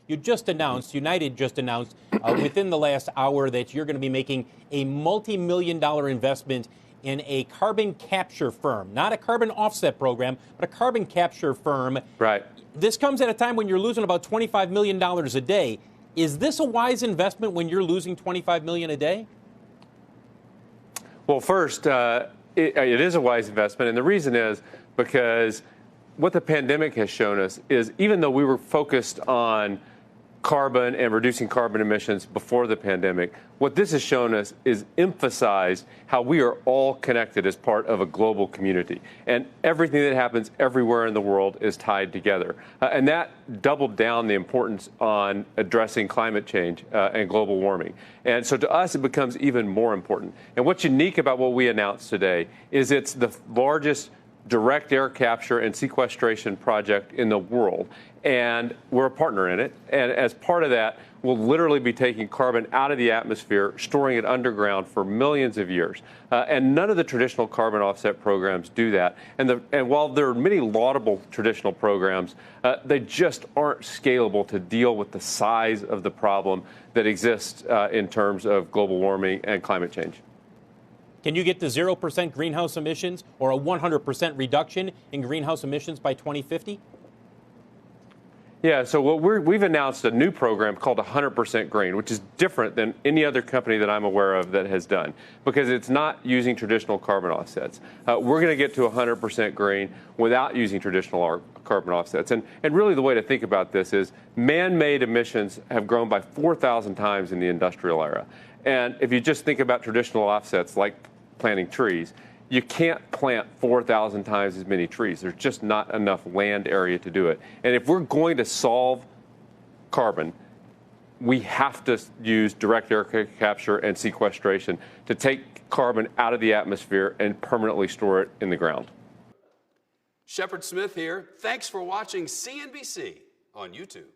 You just announced, United just announced within the last hour that you're going to be making a multi-million-dollar investment in a carbon capture firm, not a carbon offset program, but a carbon capture firm. Right. This comes at a time when you're losing about $25 million a day. Is this a wise investment when you're losing $25 million a day? Well, first, it is a wise investment, and the reason is because what the pandemic has shown us is even though we were focused on carbon and reducing carbon emissions before the pandemic, what this has shown us is emphasized how we are all connected as part of a global community. And everything that happens everywhere in the world is tied together. And that doubled down the importance on addressing climate change and global warming. And so to us, it becomes even more important. And what's unique about what we announced today is it's the largest direct air capture and sequestration project in the world. And we're a partner in it. And as part of that, we'll literally be taking carbon out of the atmosphere, storing it underground for millions of years. And none of the traditional carbon offset programs do that. And while there are many laudable traditional programs, they just aren't scalable to deal with the size of the problem that exists in terms of global warming and climate change. Can you get to 0% greenhouse emissions or a 100% reduction in greenhouse emissions by 2050? Yeah, so we've announced a new program called 100% Green, which is different than any other company that I'm aware of that has done, because it's not using traditional carbon offsets. We're going to get to 100% green without using traditional carbon offsets. And really the way to think about this is man-made emissions have grown by 4,000 times in the industrial era. And if you just think about traditional offsets like planting trees, you can't plant 4,000 times as many trees. There's just not enough land area to do it. And if we're going to solve carbon, we have to use direct air capture and sequestration to take carbon out of the atmosphere and permanently store it in the ground. Shepard Smith here. Thanks for watching CNBC on YouTube.